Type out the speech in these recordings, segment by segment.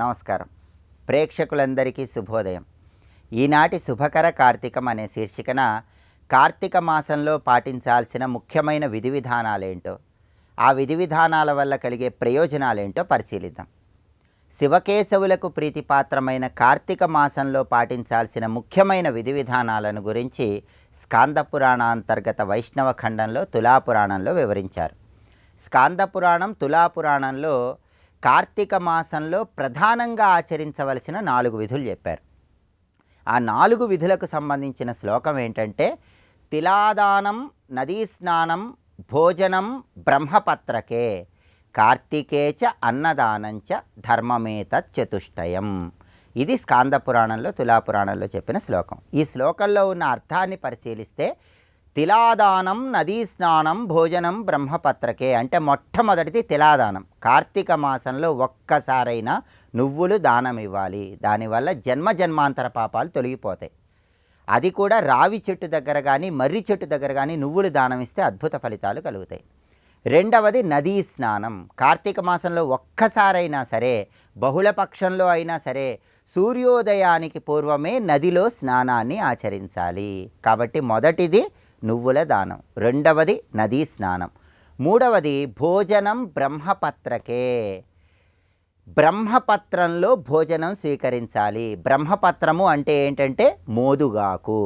నమస్కారం. ప్రేక్షకులందరికీ శుభోదయం. ఈనాటి శుభకర కార్తీకం అనే శీర్షికన కార్తీక మాసంలో పాటించాల్సిన ముఖ్యమైన విధి విధానాలేంటో, ఆ విధి విధానాల వల్ల కలిగే ప్రయోజనాలేంటో పరిశీలిద్దాం. శివకేశవులకు ప్రీతిపాత్రమైన కార్తీక మాసంలో పాటించాల్సిన ముఖ్యమైన విధి విధానాలను గురించి స్కాంద పురాణాంతర్గత వైష్ణవ ఖండంలో తులాపురాణంలో వివరించారు. స్కాంద పురాణం, తులాపురాణంలో కార్తీక మాసంలో ప్రధానంగా ఆచరించవలసిన 4 విధులు చెప్పారు. ఆ 4 విధులకు సంబంధించిన శ్లోకం ఏంటంటే, తిలాదానం, నదీ స్నానం, భోజనం బ్రహ్మపత్రకే, కార్తీకేచ అన్నదానంచ ధర్మమేతచ్చతుష్టయం. ఇది స్కాంద పురాణంలో, తులాపురాణంలో చెప్పిన శ్లోకం. ఈ శ్లోకంలో ఉన్న అర్థాన్ని పరిశీలిస్తే, తిలాదానం, నదీ స్నానం, భోజనం బ్రహ్మపత్రకే అంటే మొట్టమొదటిది తిలాదానం. కార్తీక మాసంలో ఒక్కసారైనా నువ్వులు దానం ఇవ్వాలి. దానివల్ల జన్మ జన్మాంతర పాపాలు తొలగిపోతాయి. అది కూడా రావి చెట్టు దగ్గర కానీ, మర్రి చెట్టు దగ్గర కానీ నువ్వులు దానం ఇస్తే అద్భుత ఫలితాలు కలుగుతాయి. రెండవది నదీ స్నానం. కార్తీక మాసంలో ఒక్కసారైనా సరే, బహుళపక్షంలో అయినా సరే, సూర్యోదయానికి పూర్వమే నదిలో స్నానాన్ని ఆచరించాలి. కాబట్టి మొదటిది నువ్వుల దానం, రెండవది నదీ స్నానం, మూడవది భోజనం బ్రహ్మపత్రకే. బ్రహ్మపత్రంలో భోజనం స్వీకరించాలి. బ్రహ్మపత్రము అంటే ఏంటంటే మోదుగాకు.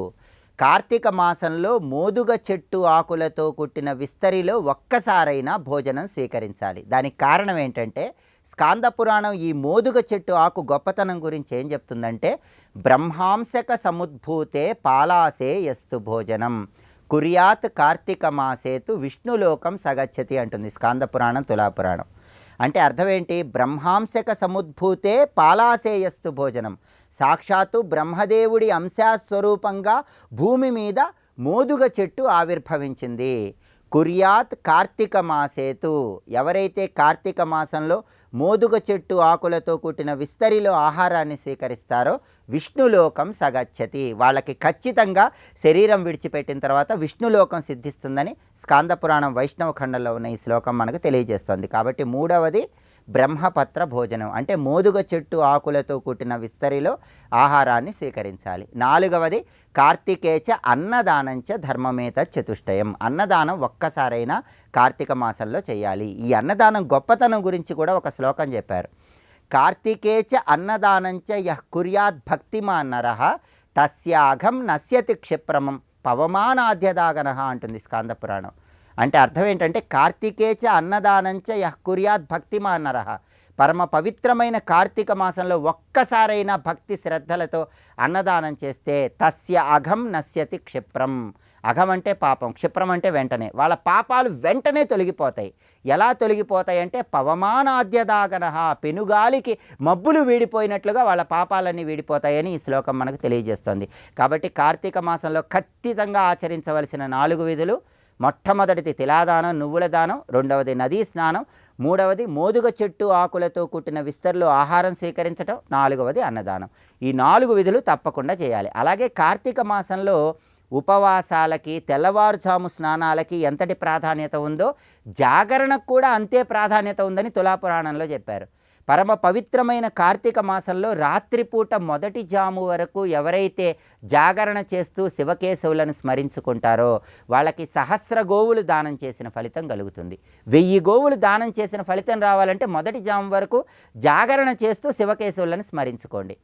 కార్తీక మాసంలో మోదుగ చెట్టు ఆకులతో కుట్టిన విస్తరిలో ఒక్కసారైనా భోజనం స్వీకరించాలి. దానికి కారణం ఏంటంటే, స్కాంద పురాణం ఈ మోదుగ చెట్టు ఆకు గొప్పతనం గురించి ఏం చెప్తుందంటే, బ్రహ్మాంశక సముద్భూతే పాలాసే యస్తు భోజనం కుర్యాత్ కార్తీక మాసేతు విష్ణులోకం సగచ్చతి అంటుంది స్కాంద పురాణం, తులాపురాణం. అంటే అర్థం ఏంటి? బ్రహ్మాంశక సముద్భూతే పాలాసేయస్తు భోజనం. సాక్షాత్తు బ్రహ్మదేవుడి అంశాస్వరూపంగా భూమి మీద మోదుగ చెట్టు ఆవిర్భవించింది. కుర్యాత్ కార్తీక మాసేతు, ఎవరైతే కార్తీక మాసంలో మోదుగ చెట్టు ఆకులతో కుట్టిన విస్తరిలో ఆహారాన్ని స్వీకరిస్తారో విష్ణులోకం సగచ్చతి, వాళ్ళకి ఖచ్చితంగా శరీరం విడిచిపెట్టిన తర్వాత విష్ణులోకం సిద్ధిస్తుందని స్కాంద పురాణం వైష్ణవ ఖండంలో ఉన్న ఈ శ్లోకం మనకు తెలియజేస్తుంది. కాబట్టి మూడవది బ్రహ్మపత్ర భోజనం అంటే మోదుగ చెట్టు ఆకులతో కుట్టిన విస్తరిలో ఆహారాన్ని స్వీకరించాలి. నాలుగవది కార్తీకేచ అన్నదానంచ ధర్మమేతచ్చతుష్టయం. అన్నదానం ఒక్కసారైనా కార్తీక మాసంలో చేయాలి. ఈ అన్నదానం గొప్పతనం గురించి కూడా ఒక శ్లోకం చెప్పారు. కార్తీకేచ అన్నదానంచ యః కుర్యాత్ భక్తిమాన్ నరః తస్యాఘం నశ్యతి క్షిప్రమం పవమానాద్యదాగనః అంటుంది స్కాంద పురాణం. అంటే అర్థం ఏంటంటే, కార్తీకేచ అన్నదానంచ యః కుర్యాత్ భక్తిమాన్ నరః, పరమ పవిత్రమైన కార్తీక మాసంలో ఒక్కసారైనా భక్తి శ్రద్ధలతో అన్నదానం చేస్తే తస్య అఘం నశ్యతి క్షిప్రం. అఘం అంటే పాపం, క్షిప్రం అంటే వెంటనే. వాళ్ళ పాపాలు వెంటనే తొలగిపోతాయి. ఎలా తొలగిపోతాయి అంటే, పవమానాద్యదాగనః, పెనుగాలికి మబ్బులు వీడిపోయినట్లుగా వాళ్ళ పాపాలన్నీ వీడిపోతాయని ఈ శ్లోకం మనకు తెలియజేస్తుంది. కాబట్టి కార్తీక మాసంలో ఖచ్చితంగా ఆచరించవలసిన 4 విధులు: మొట్టమొదటిది తిలాదానం, నువ్వుల దానం, రెండవది నదీ స్నానం, మూడవది మోదుగ చెట్టు ఆకులతో కుట్టిన విస్తరిలో ఆహారం స్వీకరించడం, నాలుగవది అన్నదానం. ఈ 4 విధులు తప్పకుండా చేయాలి. అలాగే కార్తీక మాసంలో ఉపవాసాలకి, తెల్లవారుజాము స్నానాలకి ఎంతటి ప్రాధాన్యత ఉందో జాగరణకు కూడా అంతే ప్రాధాన్యత ఉందని తులాపురాణంలో చెప్పారు. పరమ పవిత్రమైన కార్తీక మాసంలో రాత్రిపూట మొదటి జాము వరకు ఎవరైతే జాగరణ చేస్తూ శివకేశవులను స్మరించుకుంటారో వాళ్ళకి 1000 గోవులు దానం చేసిన ఫలితం కలుగుతుంది. 1000 గోవులు దానం చేసిన ఫలితం రావాలంటే మొదటి జాము వరకు జాగరణ చేస్తూ శివకేశవులను స్మరించుకోండి.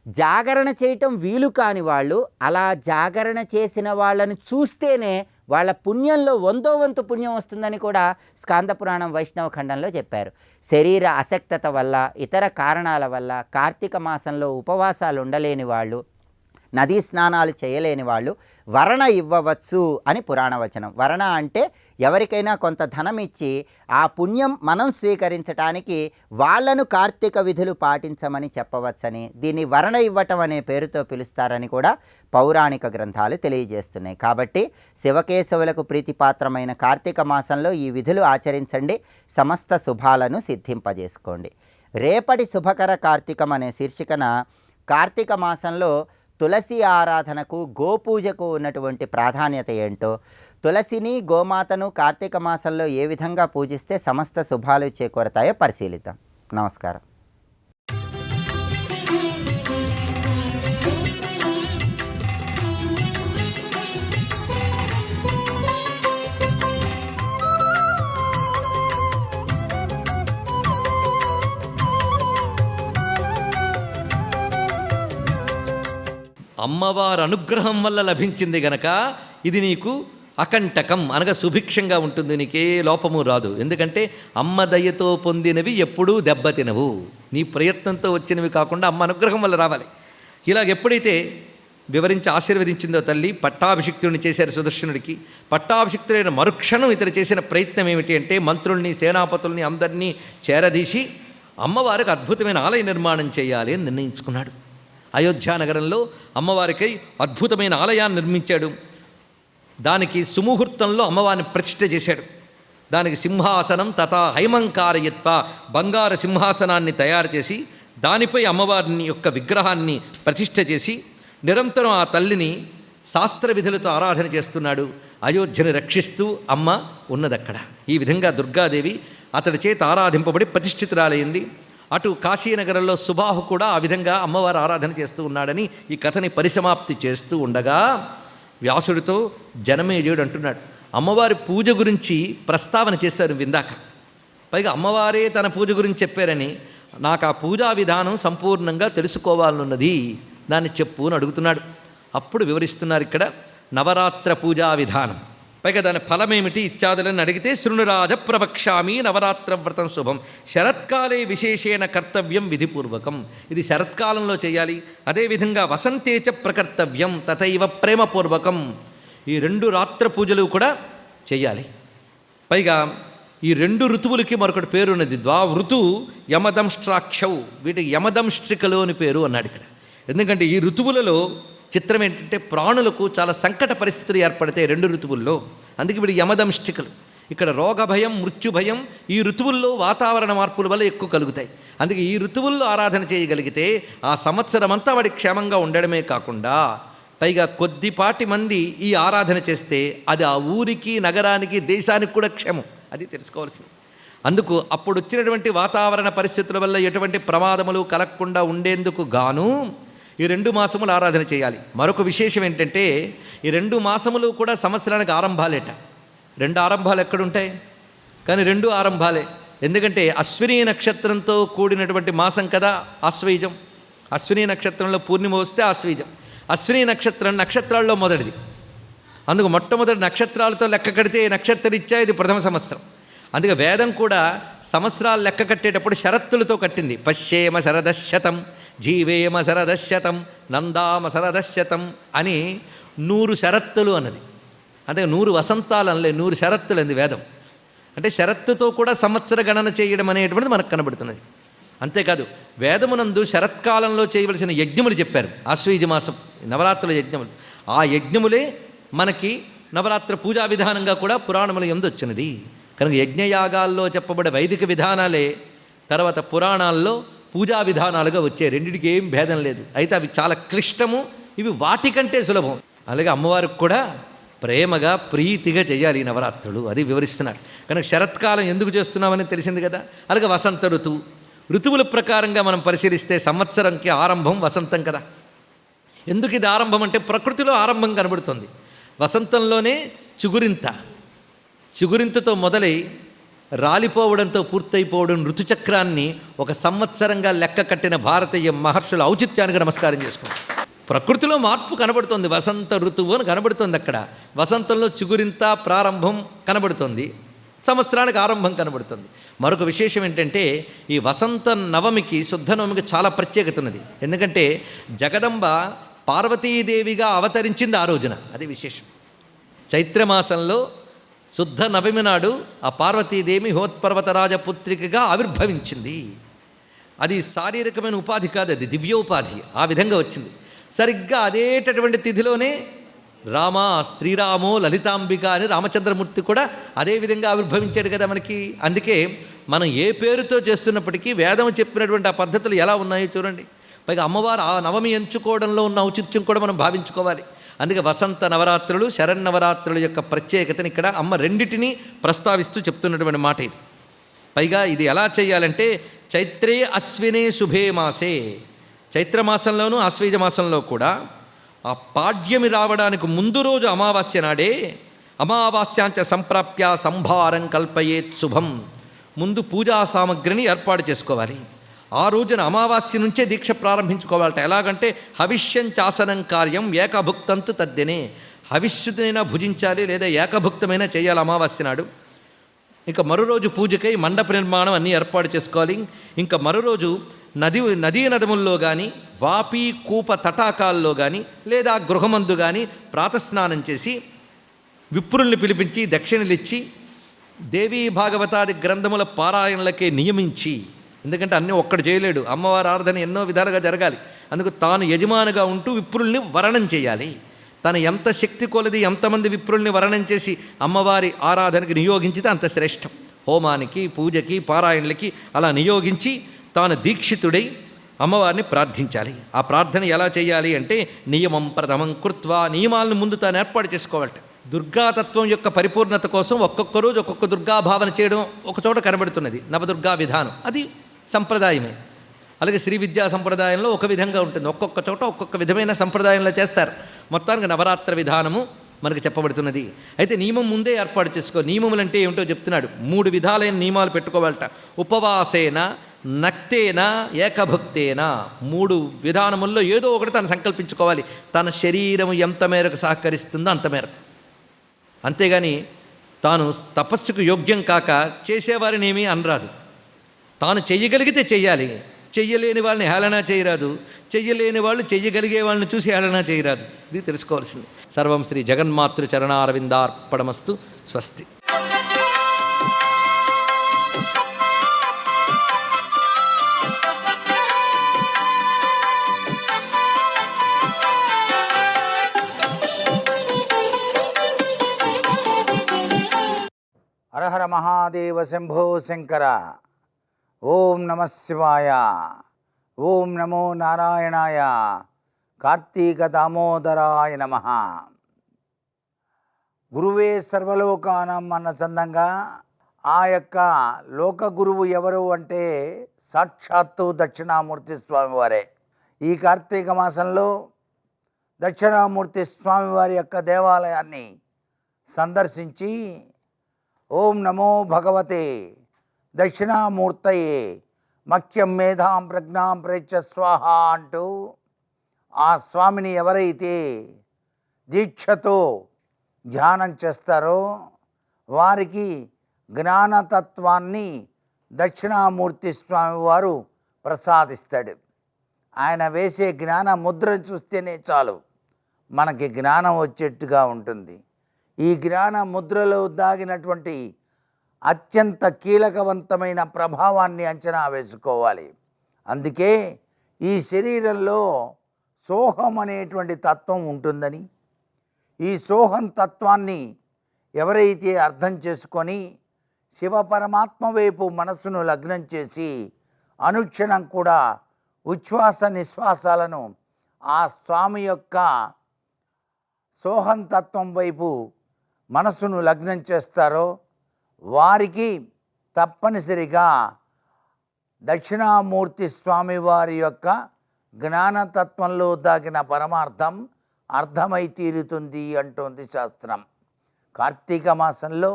జాగరణ చేయటం వీలు కాని వాళ్ళు అలా జాగరణ చేసిన వాళ్ళని చూస్తేనే వాళ్ళ పుణ్యంలో 100వ వంతు పుణ్యం వస్తుందని కూడా స్కాంద పురాణం వైష్ణవ ఖండంలో చెప్పారు. శరీర అశక్తత వల్ల, ఇతర కారణాల వల్ల కార్తీక మాసంలో ఉపవాసాలు ఉండలేని వాళ్ళు, నదీ స్నానాలు చేయలేని వాళ్ళు వరణ ఇవ్వవచ్చు అని పురాణవచనం. వరణ అంటే ఎవరికైనా కొంత ధనం ఇచ్చి ఆ పుణ్యం మనం స్వీకరించడానికి వాళ్లను కార్తీక విధులు పాటించమని చెప్పవచ్చని, దీన్ని వరణ ఇవ్వటం అనే పేరుతో పిలుస్తారని కూడా పౌరాణిక గ్రంథాలు తెలియజేస్తున్నాయి. కాబట్టి శివకేశవులకు ప్రీతిపాత్రమైన కార్తీక మాసంలో ఈ విధులు ఆచరించండి, సమస్త శుభాలను సిద్ధింపజేసుకోండి. రేపటి శుభకర కార్తీకం అనే శీర్షికన కార్తీక మాసంలో తులసి ఆరాధనకు, గోపూజకు ఉన్నటువంటి ప్రాధాన్యత ఏంటో, తులసిని, గోమాతను కార్తీక మాసంలో ఏ విధంగా పూజిస్తే సమస్త శుభాలు చేకూరతాయో పరిశీలిద్దాం. నమస్కారం. అమ్మవారి అనుగ్రహం వల్ల లభించింది గనక ఇది నీకు అకంటకం అనగా సుభిక్షంగా ఉంటుంది, నీకే లోపము రాదు. ఎందుకంటే అమ్మ దయతో పొందినవి ఎప్పుడూ దెబ్బతినవు. నీ ప్రయత్నంతో వచ్చినవి కాకుండా అమ్మ అనుగ్రహం వల్ల రావాలి. ఇలాగ ఎప్పుడైతే వివరించి ఆశీర్వదించిందో తల్లి, పట్టాభిషిక్తుడిని చేశారు సుదర్శనుడికి. పట్టాభిషిక్తుడైన మరుక్షణం ఇతడు చేసిన ప్రయత్నం ఏమిటి అంటే మంత్రుల్ని, సేనాపతుల్ని అందరినీ చేరదీసి అమ్మవారికి అద్భుతమైన ఆలయ నిర్మాణం చేయాలి అని నిర్ణయించుకున్నాడు. అయోధ్య నగరంలో అమ్మవారికై అద్భుతమైన ఆలయాన్ని నిర్మించాడు. దానికి సుముహూర్తంలో అమ్మవారిని ప్రతిష్ఠ చేశాడు. దానికి సింహాసనం తథా హైమంకారయత్వ బంగారు సింహాసనాన్ని తయారు చేసి దానిపై అమ్మవారిని యొక్క విగ్రహాన్ని ప్రతిష్ఠ చేసి నిరంతరం ఆ తల్లిని శాస్త్ర విధులతో ఆరాధన చేస్తున్నాడు. అయోధ్యను రక్షిస్తూ అమ్మ ఉన్నదక్కడ. ఈ విధంగా దుర్గాదేవి అతడి చేత ఆరాధింపబడి ప్రతిష్ఠితురాలైంది. అటు కాశీనగరంలో సుబాహు కూడా ఆ విధంగా అమ్మవారు ఆరాధన చేస్తూ ఉన్నాడని ఈ కథని పరిసమాప్తి చేస్తూ ఉండగా వ్యాసుడితో జనమేజయుడు అంటున్నాడు, అమ్మవారి పూజ గురించి ప్రస్తావన చేశారు విందాక. పైగా అమ్మవారే తన పూజ గురించి చెప్పారని నాకు ఆ పూజా విధానం సంపూర్ణంగా తెలుసుకోవాలనున్నది, దాన్ని చెప్పు అని అడుగుతున్నాడు. అప్పుడు వివరిస్తున్నారు ఇక్కడ నవరాత్ర పూజా విధానం. పైగా దాని ఫలమేమిటి ఇత్యాదులని అడిగితే శృణురాజ ప్రవక్ష్యామి నవరాత్ర వ్రతం శుభం శరత్కాలే విశేషేణ కర్తవ్యం విధిపూర్వకం. ఇది శరత్కాలంలో చేయాలి. అదేవిధంగా వసంతేచ ప్రకర్తవ్యం తథైవ ప్రేమపూర్వకం. ఈ 2 రాత్ర పూజలు కూడా చేయాలి. పైగా ఈ 2 ఋతువులకి మరొకటి పేరు ఉన్నది. ద్వావృతు యమదంష్ట్రాక్షౌ, వీటికి యమదంష్ట్రికలు అని పేరు అన్నాడు ఇక్కడ. ఎందుకంటే ఈ ఋతువులలో చిత్రం ఏంటంటే ప్రాణులకు చాలా సంకట పరిస్థితులు ఏర్పడతాయి 2 ఋతువుల్లో. అందుకే వీడి యమదంష్టికలు. ఇక్కడ రోగభయం, మృత్యుభయం ఈ ఋతువుల్లో వాతావరణ మార్పుల వల్ల ఎక్కువ కలుగుతాయి. అందుకే ఈ ఋతువుల్లో ఆరాధన చేయగలిగితే ఆ సంవత్సరం అంతా వాడి క్షేమంగా ఉండడమే కాకుండా పైగా కొద్దిపాటి మంది ఈ ఆరాధన చేస్తే అది ఆ ఊరికి, నగరానికి, దేశానికి కూడా క్షేమం. అది తెలుసుకోవాల్సింది. అందుకు అప్పుడు వచ్చినటువంటి వాతావరణ పరిస్థితుల వల్ల ఎటువంటి ప్రమాదములు కలగకుండా ఉండేందుకు గాను ఈ 2 మాసములు ఆరాధన చేయాలి. మరొక విశేషం ఏంటంటే ఈ 2 మాసములు కూడా సంవత్సరానికి ఆరంభాలేట. 2 ఆరంభాలు ఎక్కడుంటాయి? కానీ 2 ఆరంభాలే. ఎందుకంటే అశ్విని నక్షత్రంతో కూడినటువంటి మాసం కదా ఆశ్వయుజం. అశ్విని నక్షత్రంలో పూర్ణిమ వస్తే ఆశ్వయుజం. అశ్విని నక్షత్రం నక్షత్రాల్లో మొదటిది. అందుకు మొట్టమొదటి నక్షత్రాలతో లెక్క కడితే నక్షత్రరీత్యా ఇది ప్రథమ సంవత్సరం. అందుకే వేదం కూడా సంవత్సరాలు లెక్క కట్టేటప్పుడు షరత్తులతో కట్టింది. పశ్యేమ శరదశతం, జీవేమ శరదశతం, నందామ శరదశతం అని 100 షరత్తులు అన్నది. అంటే 100 వసంతాలు అనలే, 100 షరత్తులు అంది వేదం. అంటే షరత్తుతో కూడా సంవత్సర గణన చేయడం అనేటువంటిది మనకు కనబడుతున్నది. అంతేకాదు వేదమునందు శరత్కాలంలో చేయవలసిన యజ్ఞములు చెప్పారు. ఆశ్వయుజ మాసం నవరాత్రుల యజ్ఞములు. ఆ యజ్ఞములే మనకి నవరాత్ర పూజా విధానంగా కూడా పురాణముల యందు వచ్చినది. కనుక యజ్ఞయాగాల్లో చెప్పబడే వైదిక విధానాలే తర్వాత పురాణాల్లో పూజా విధానాలుగా వచ్చాయి. రెండింటికి ఏం భేదం లేదు. అయితే అవి చాలా క్లిష్టము, ఇవి వాటికంటే సులభం. అలాగే అమ్మవారికి కూడా ప్రేమగా, ప్రీతిగా చేయాలి ఈ నవరాత్రులు. అది వివరిస్తున్నారు. కనుక శరత్కాలం ఎందుకు చేస్తున్నామని తెలిసింది కదా. అలాగే వసంత ఋతువు, ఋతువుల ప్రకారంగా మనం పరిశీలిస్తే సంవత్సరంకి ఆరంభం వసంతం కదా. ఎందుకు ఇది ఆరంభం అంటే ప్రకృతిలో ఆరంభం కనబడుతుంది. వసంతంలోనే చిగురింతతో మొదలై రాలిపోవడంతో పూర్తయిపోవడం ఋతుచక్రాన్ని ఒక సంవత్సరంగా లెక్క కట్టిన భారతీయ మహర్షుల ఔచిత్యానికి నమస్కారం చేసుకుంటాం. ప్రకృతిలో మార్పు కనబడుతుంది. వసంత ఋతువు అని కనబడుతుంది. అక్కడ వసంతంలో చిగురింత ప్రారంభం కనబడుతుంది, సంవత్సరానికి ఆరంభం కనబడుతుంది. మరొక విశేషం ఏంటంటే ఈ వసంత నవమికి, శుద్ధ నవమికి చాలా ప్రత్యేకత ఉన్నది. ఎందుకంటే జగదంబ పార్వతీదేవిగా అవతరించింది ఆ రోజున. అది విశేషం. చైత్రమాసంలో శుద్ధ నవమి నాడు ఆ పార్వతీదేవి హోత్పర్వతరాజపుత్రికగా ఆవిర్భవించింది. అది శారీరకమైన ఉపాధి కాదు, అది దివ్యోపాధి. ఆ విధంగా వచ్చింది. సరిగ్గా అదేటటువంటి తిథిలోనే శ్రీరామో లలితాంబిక అని రామచంద్రమూర్తి కూడా అదేవిధంగా ఆవిర్భవించాడు కదా మనకి. అందుకే మనం ఏ పేరుతో చేస్తున్నప్పటికీ వేదం చెప్పినటువంటి ఆ పద్ధతులు ఎలా ఉన్నాయో చూడండి. పైగా అమ్మవారు ఆ నవమి ఎంచుకోవడంలో ఉన్న ఔచిత్యం కూడా మనం భావించుకోవాలి. అందుకే వసంత నవరాత్రులు, శరన్నవరాత్రుల యొక్క ప్రత్యేకతని ఇక్కడ అమ్మ రెండిటినీ ప్రస్తావిస్తూ చెప్తున్నటువంటి మాట ఇది. పైగా ఇది ఎలా చేయాలంటే చైత్రే అశ్వినే శుభే మాసే, చైత్రమాసంలోనూ ఆశ్వయుజ మాసంలో కూడా ఆ పాడ్యమి రావడానికి ముందు రోజు అమావాస్య నాడే అమావాస్యాంచ సంప్రాప్య సంభారం కల్పయేత్ శుభం, ముందు పూజా సామగ్రిని ఏర్పాటు చేసుకోవాలి. ఆ రోజున అమావాస్య నుంచే దీక్ష ప్రారంభించుకోవాలట. ఎలాగంటే హవిష్యంచాసనం కార్యం ఏకభుక్తంతు తద్దినే. హవిష్యునైనా భుజించాలి, లేదా ఏకభుక్తమైనా చేయాలి అమావాస్య నాడు. ఇంకా మరో రోజు పూజకై మండప నిర్మాణం అన్నీ ఏర్పాటు చేసుకోవాలి. ఇంకా మరో రోజు నదీ నదముల్లో కానీ, వాపి కూప తటాకాల్లో కానీ, లేదా గృహమందు కానీ ప్రాతస్నానం చేసి విప్రుల్ని పిలిపించి దక్షిణలిచ్చి దేవీ భాగవతాది గ్రంథముల పారాయణలకే నియమించి, ఎందుకంటే అన్నీ ఒక్కడు చేయలేడు, అమ్మవారి ఆరాధన ఎన్నో విధాలుగా జరగాలి. అందుకు తాను యజమానిగా ఉంటూ విప్రుల్ని వరణం చేయాలి. తను ఎంత శక్తి కొలది ఎంతమంది విప్రుల్ని వరణం చేసి అమ్మవారి ఆరాధనకి నియోగించితే అంత శ్రేష్టం. హోమానికి, పూజకి, పారాయణలకి అలా నియోగించి తాను దీక్షితుడై అమ్మవారిని ప్రార్థించాలి. ఆ ప్రార్థన ఎలా చేయాలి అంటే నియమం ప్రథమం కృత్వా, నియమాలను ముందు తాను ఏర్పాటు చేసుకోవాలట. దుర్గాతత్వం యొక్క పరిపూర్ణత కోసం ఒక్కొక్క రోజు ఒక్కొక్క దుర్గాభావన చేయడం ఒక చోట కనబడుతున్నది, నవదుర్గా విధానం. అది సంప్రదాయమే. అలాగే శ్రీ విద్యా సంప్రదాయంలో ఒక విధంగా ఉంటుంది, ఒక్కొక్క చోట ఒక్కొక్క విధమైన సంప్రదాయంలో చేస్తారు. మొత్తానికి నవరాత్ర విధానము మనకు చెప్పబడుతున్నది. అయితే నియమం ముందే ఏర్పాటు చేసుకో. నియమములు అంటే ఏమిటో చెప్తున్నాడు. 3 విధాలైన నియమాలు పెట్టుకోవాలట. ఉపవాసేన, నక్తేన, ఏకభుక్తేన. 3 విధానముల్లో ఏదో ఒకటి తను సంకల్పించుకోవాలి. తన శరీరం ఎంత మేరకు సహకరిస్తుందో అంత మేరకు. అంతేగాని తాను తపస్సుకు యోగ్యం కాక చేసేవారిని ఏమీ అనరాదు. తాను చెయ్యగలిగితే చెయ్యాలి, చెయ్యలేని వాళ్ళని హేళన చేయరాదు, చెయ్యలేని వాళ్ళు చెయ్యగలిగే వాళ్ళని చూసి హేళన చేయరాదు. ఇది తెలుసుకోవాల్సింది. సర్వం శ్రీ జగన్మాతృ చరణారవిందార్పణమస్తు. స్వస్తి. హరహర మహాదేవ శంభో శంకర. ఓం నమ శివాయ. ఓం నమో నారాయణాయ. కార్తీక దామోదరాయ నమ. గురువే సర్వలోకానం అన్న చందంగా ఆ యొక్క లోక గురువు ఎవరు అంటే సాక్షాత్తు దక్షిణామూర్తి స్వామివారే. ఈ కార్తీక మాసంలో దక్షిణామూర్తి స్వామివారి యొక్క దేవాలయాన్ని సందర్శించి ఓం నమో భగవతే దక్షిణామూర్తయే మఖ్యం మేధాం ప్రజ్ఞాం ప్రేచ్ఛ స్వాహ అంటూ ఆ స్వామిని ఎవరైతే దీక్షతో ధ్యానం చేస్తారో వారికి జ్ఞానతత్వాన్ని దక్షిణామూర్తి స్వామివారు ప్రసాదిస్తాడు. ఆయన వేసే జ్ఞాన ముద్ర చూస్తేనే చాలు మనకి జ్ఞానం వచ్చేట్టుగా ఉంటుంది. ఈ జ్ఞాన ముద్రలో దాగినటువంటి అత్యంత కీలకవంతమైన ప్రభావాన్ని అంచనా వేసుకోవాలి. అందుకే ఈ శరీరంలో సోహం అనేటువంటి తత్వం ఉంటుందని, ఈ సోహం తత్వాన్ని ఎవరైతే అర్థం చేసుకొని శివ పరమాత్మ వైపు మనస్సును లగ్నం చేసి అనుక్షణం కూడా ఉచ్ఛ్వాస నిశ్వాసాలను ఆ స్వామి యొక్క సోహం తత్వం వైపు మనస్సును లగ్నం చేస్తారో వారికి తప్పనిసరిగా దక్షిణామూర్తి స్వామివారి యొక్క జ్ఞానతత్వంలో దాగిన పరమార్థం అర్థమై తీరుతుంది అంటోంది శాస్త్రం. కార్తీక మాసంలో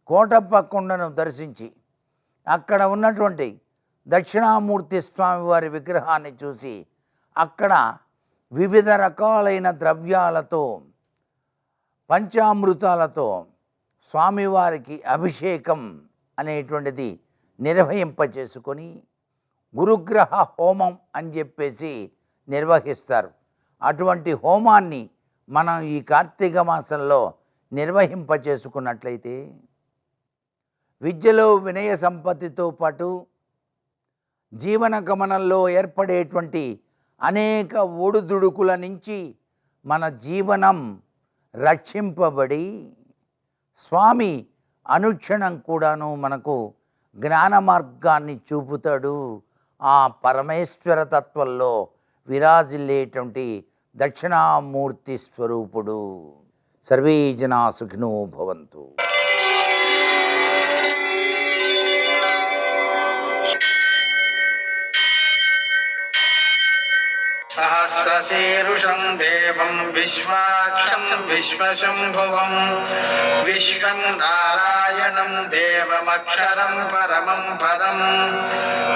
కోటప్ప కొండను దర్శించి అక్కడ ఉన్నటువంటి దక్షిణామూర్తి స్వామివారి విగ్రహాన్ని చూసి అక్కడ వివిధ రకాలైన ద్రవ్యాలతో పంచామృతాలతో స్వామివారికి అభిషేకం అనేటువంటిది నిర్వహింపచేసుకొని గురుగ్రహ హోమం అని చెప్పేసి నిర్వహిస్తారు. అటువంటి హోమాన్ని మనం ఈ కార్తీక మాసంలో నిర్వహింపచేసుకున్నట్లయితే విద్యలో వినయ సంపత్తితో పాటు జీవన గమనంలో ఏర్పడేటువంటి అనేక ఒడుదుడుకుల నుంచి మన జీవనం రక్షింపబడి స్వామి అనుక్షణం కూడాను మనకు జ్ఞాన మార్గాన్ని చూపుతాడు. ఆ పరమేశ్వర తత్వంలో విరాజిల్లేటువంటి దక్షిణామూర్తి స్వరూపుడు. సర్వే జనా సుఖినో భవంతు. సహస్రశీరుషం దేవం విశ్వాక్షం విశ్వశంభువం విశ్వం నారాయణం దేవమక్షరం పరమం పదం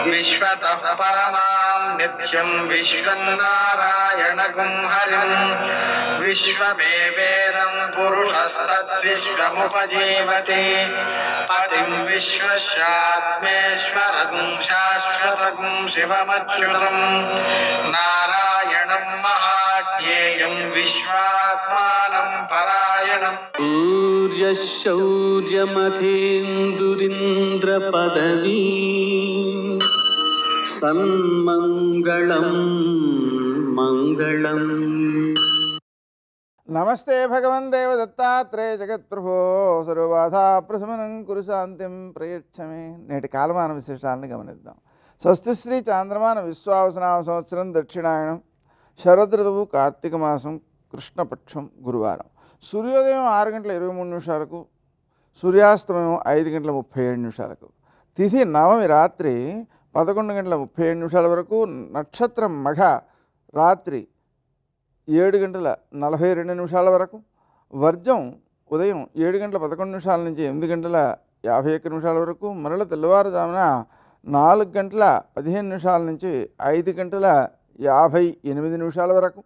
विश्वतः परमां नित्यं विश्वन्नारायणगुं हरिं विश्वमेवेदं पुरुषस्तद्विश्वमुपजीवति पतिं विश्वस्यात्मेश्वरगुं शाश्वतगुं शिवमच्युतं नारायणं महाज्ञेयं विश्वात्मानं परायणम् सूर्यशौर्यमथेन्दुरिन्द्रपदवी सन्मङ्गलं मङ्गलम्। నమస్తే భగవన్ దేవ దత్తాత్రేయ జగత్ప్రభో సర్వబాధా ప్రశమనం కురు శాంతిం ప్రయచ్చమే. నేటి కాలమాన విశేషాలను గమనిద్దాం. స్వస్తి శ్రీ చాంద్రమాన విశ్వావసనామ సంవత్సరం దక్షిణాయనం, శరదృతువు కార్తీక మాసం, కృష్ణపక్షం, గురువారం. సూర్యోదయం 6:23 సూర్యాస్తమయం 5:37. తిథి నవమి రాత్రి 11:37 వరకు. నక్షత్రం మఘ రాత్రి 7:42 వరకు. వర్జం ఉదయం 7:11 నుంచి 8:51 వరకు. మరల తెల్లవారుజామున 4:15 నుంచి 5:58 వరకు.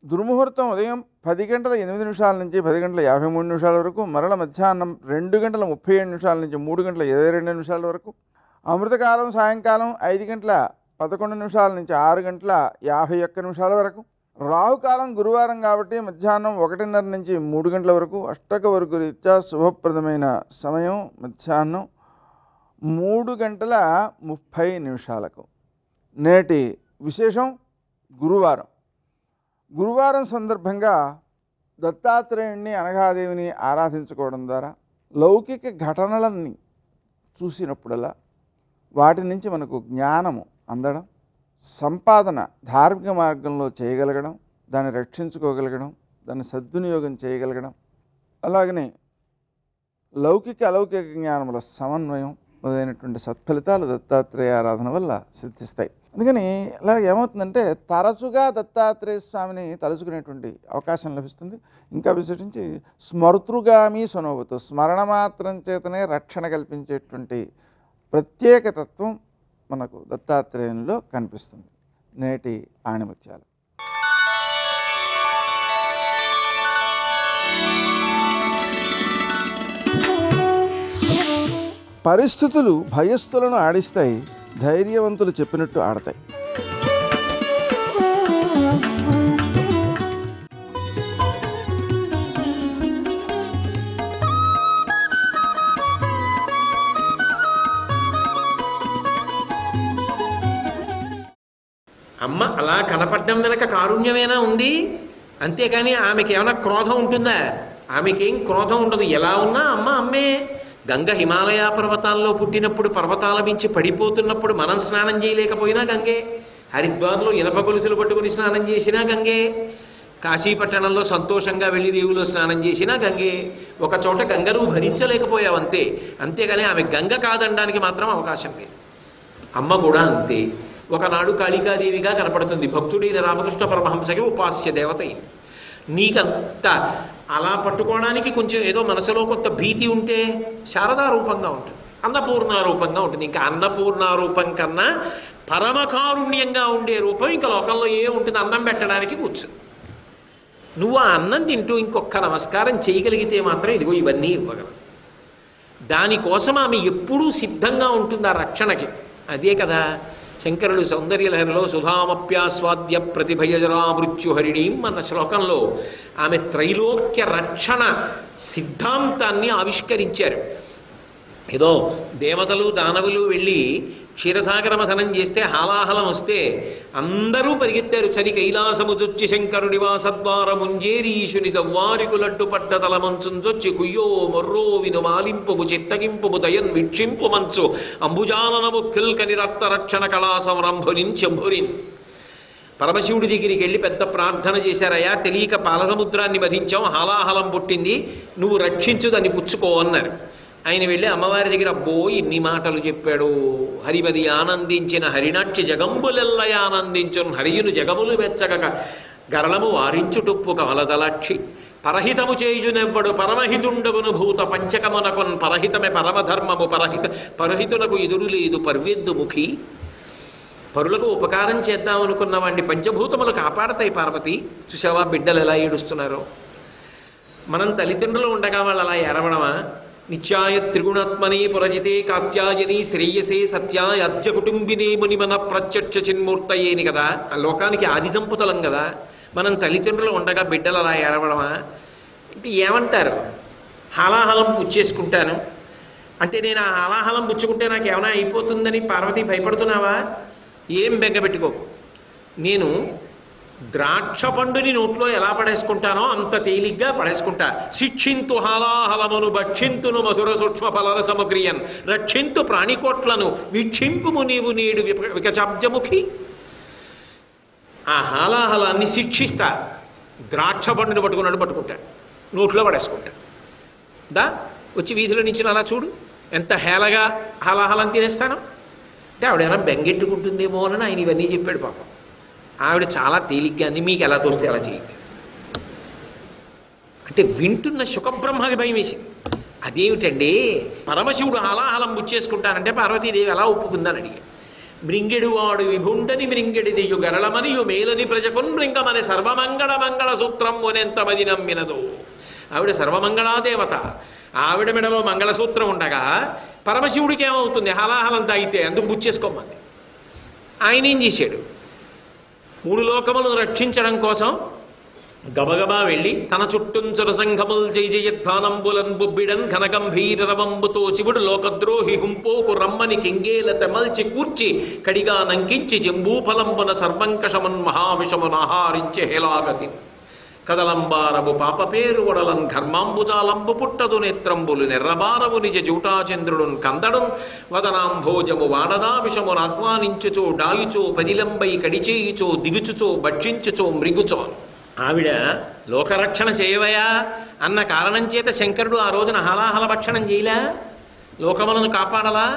దుర్ముహూర్తం ఉదయం 10:08 నుంచి 10:53 వరకు. మరల మధ్యాహ్నం 2:37 నుంచి 3:22 వరకు. అమృతకాలం సాయంకాలం 5:11 నుంచి 6:51 వరకు. రాహుకాలం గురువారం కాబట్టి మధ్యాహ్నం 1:30 నుంచి 3 గంటల వరకు. అష్టక వరకు రీత్యా శుభప్రదమైన సమయం మధ్యాహ్నం 3:30. నేటి విశేషం గురువారం. గురువారం సందర్భంగా దత్తాత్రేయుణ్ణి అనఘాదేవిని ఆరాధించుకోవడం ద్వారా లౌకిక ఘటనలన్నీ చూసినప్పుడల్లా వాటి నుంచి మనకు జ్ఞానము అందడం, సంపాదన ధార్మిక మార్గంలో చేయగలగడం, దాన్ని రక్షించుకోగలగడం, దాన్ని సద్వినియోగం చేయగలగడం, అలాగనే లౌకిక అలౌకిక జ్ఞానముల సమన్వయం మొదలైనటువంటి సత్ఫలితాలు దత్తాత్రేయ ఆరాధన వల్ల సిద్ధిస్తాయి. అందుకని ఇలా ఏమవుతుందంటే తరచుగా దత్తాత్రేయ స్వామిని తలుచుకునేటువంటి అవకాశం లభిస్తుంది. ఇంకా విశేషించి స్మృతృగామి సనోవతు, స్మరణ మాత్రం చేతనే రక్షణ కల్పించేటువంటి ప్రత్యేకతత్వం మనకు దత్తాత్రేయంలో కనిపిస్తుంది. నేటి ఆణిముత్యాలు. పరిస్థితులు భయస్థులను ఆడిస్తాయి, ధైర్యవంతులు చెప్పినట్టు ఆడతాయి. అమ్మ అలా కనపడడం వెనక కారుణ్యమేనా ఉంది? అంతేకాని ఆమెకి ఏమైనా క్రోధం ఉంటుందా? ఆమెకేం క్రోధం ఉండదు. ఎలా ఉన్నా అమ్మ అమ్మే. గంగ హిమాలయ పర్వతాల్లో పుట్టినప్పుడు పర్వతాల మించి పడిపోతున్నప్పుడు మనం స్నానం చేయలేకపోయినా గంగే. హరిద్వార్లో ఇనప గొలుసులు పట్టుకుని స్నానం చేసినా గంగే. కాశీపట్టణంలో సంతోషంగా వెళ్ళి రేవులో స్నానం చేసినా గంగే. ఒక చోట గంగను భరించలేకపోయావు అంతే. అంతేగాని ఆమె గంగ కాదనడానికి మాత్రం అవకాశం లేదు. అమ్మ కూడా అంతే. ఒకనాడు కాళికాదేవిగా కనపడుతుంది. భక్తుడైన రామకృష్ణ పరమహంసకి ఉపాస్య దేవత అయింది. నీకంత అలా పట్టుకోవడానికి కొంచెం ఏదో మనసులో కొంత భీతి ఉంటే శారదా రూపంగా ఉంటుంది, అన్నపూర్ణ రూపంగా ఉంటుంది. ఇంకా అన్నపూర్ణ రూపం కన్నా పరమకారుణ్యంగా ఉండే రూపం ఇంకా లోకంలో ఏ ఉంటుంది? అన్నం పెట్టడానికి కూర్చు. నువ్వు ఆ అన్నం తింటూ ఇంకొక నమస్కారం చేయగలిగితే మాత్రం ఇదిగో ఇవన్నీ ఇవ్వగలవు. దానికోసం ఆమె ఎప్పుడూ సిద్ధంగా ఉంటుంది ఆ రక్షణకి. అదే కదా శంకరులు సౌందర్యలహరిలో సుధామప్యాస్వాద్య ప్రతిభయజరా మృత్యుహరిణీం అన్న శ్లోకంలో ఆమె త్రైలోక్య రక్షణ సిద్ధాంతాన్ని ఆవిష్కరించారు. ఏదో దేవతలు దానవులు వెళ్ళి క్షీరసాగర మథనం చేస్తే హాలాహలం వస్తే అందరూ పరిగెత్తారు. చని కైలాసముజొచ్చి శంకరుడి వాసద్వార ముంజేరీషుని గవ్వారికులడ్డు పడ్డ తలమంచుంచొచ్చి కుయ్యో మొర్రో విను మాలింపుము చిత్తగింపుము దయన్ వీక్షింపు మంచు అంబుజాననము కిల్కని రక్త రక్షణ కళా సంరంభునిన్ చెంభురిన్. పరమశివుడి దగ్గరికి వెళ్ళి పెద్ద ప్రార్థన చేశారయ్యా, తెలియక పాలసముద్రాన్ని వధించాం, హాలాహలం పుట్టింది, నువ్వు రక్షించు, దాన్ని పుచ్చుకో అన్నారు. ఆయన వెళ్ళి అమ్మవారి దగ్గర అబ్బో ఇన్ని మాటలు చెప్పాడు. హరిమది ఆనందించిన హరినాట్య జగంబులెల్లయ ఆనందించున్ హరియును జగములు వెచ్చగక గరళము వారించుటుప్పు కమలదలక్షి పరహితము చేయునెవ్వడు పరమహితుండగును భూత పంచకమునకున్ పరహితమే పరమధర్మము పరహితునకు ఎదురు లేదు పర్వెద్దు ముఖి. పరులకు ఉపకారం చేద్దాం అనుకున్న వాడిని పంచభూతములు కాపాడతాయి పార్వతి. చూసావా బిడ్డలు ఎలా ఏడుస్తున్నారో. మనం తల్లిదండ్రులు ఉండగా వాళ్ళు అలా ఏడవడమా? నిత్యాయ త్రిగుణాత్మనే పురజితే కాత్యాయని శ్రేయసే సత్యాయ అద్య కుటుంబినే మునిమన ప్రత్యక్ష చిన్మూర్తయేని కదా, ఆ లోకానికి ఆది దంపతులం కదా. మనం తల్లిదండ్రులు ఉండగా బిడ్డలు అలా ఏడవడమా? అంటే ఏమంటారు? హాలాహలం పుచ్చేసుకుంటాను అంటే నేను ఆ హాలాహలం పుచ్చుకుంటే నాకు ఏమైనా అయిపోతుందని పార్వతి భయపడుతున్నావా? ఏం బెంగపెట్టుకోకు. నేను ద్రాక్ష పండుని నోట్లో ఎలా పడేసుకుంటానో అంత తేలిగ్గా పడేసుకుంటా. శిక్షింతు హాలాహలమును భక్షింతును మధుర సూక్ష్మ ఫలర సమగ్రియన్ రక్షింతు ప్రాణికోట్లను వీక్షింపుము నీవు నేడు వికచాబ్జముఖి. ఆ హాలాహలాన్ని శిక్షిస్తా. ద్రాక్ష పండుని పట్టుకున్నాడు పట్టుకుంటా, నోట్లో పడేసుకుంటా. దా వచ్చి వీధిలో నుంచి అలా చూడు ఎంత హేళగా హాలాహలం తినేస్తాను. అంటే ఆవిడేమైనా బెంగెట్టుకుంటుందేమో అని ఆయన ఇవన్నీ చెప్పాడు పాపం. ఆవిడ చాలా తేలిగ్గా అన్ని మీకు ఎలా తోస్తే అలా చేయండి అంటే వింటున్న సుఖబ్రహ్మకి భయం వేసింది. అదేమిటండి పరమశివుడు హాలాహలం బుచ్చేసుకుంటానంటే పార్వతీదేవి ఎలా ఒప్పుకుందని అడిగాడు. మృంగెడు వాడు విభుండని మృంగెడిదియు గరళమనియు మేలని ప్రజకున్ మృంగమని సర్వమంగళ మంగళ సూత్రం మొనెంతమది నమ్మినదు. ఆవిడ సర్వమంగళాదేవత. ఆవిడ మెడలో మంగళసూత్రం ఉండగా పరమశివుడికి ఏమవుతుంది? హాలాహలం తాగితే అందుకు బుచ్చేసుకోమంది. ఆయన ఏం చేశాడు? 3 లోకములను రక్షించడం కోసం గబగబా వెళ్ళి తన చుట్టూంచర సంఘముల్ జయ జయధ్వానంబులన్ బుబ్బిడన్ ఘనగంభీర రవంబుతో శివుడు లోకద్రోహి హుంపోకు రమ్మని కింగేల తెమల్చి కూర్చి కడిగా నంకించి జంబూఫలంబున సర్వంకషమున్ మహావిషమునాహారించే హేలాగతి కదలంబారవు పాప పేరు వడలన్ ఘర్మాంబుజాలంబు పుట్టదు నేత్రంబులు నెర్రబారవు నిజ జూటాచంద్రుడున్ కందడున్ వదనాంభోజము వాడదా విషమును ఆహ్వానించుచో డాయుచో పదిలంబై కడిచేయుచో దిగుచుచో భక్షించుచో మృగుచో. ఆవిడ లోకరక్షణ చేయవయా అన్న కారణం చేత శంకరుడు ఆ రోజున హలాహల భక్షణం చేయలే, లోకములను కాపాడలా.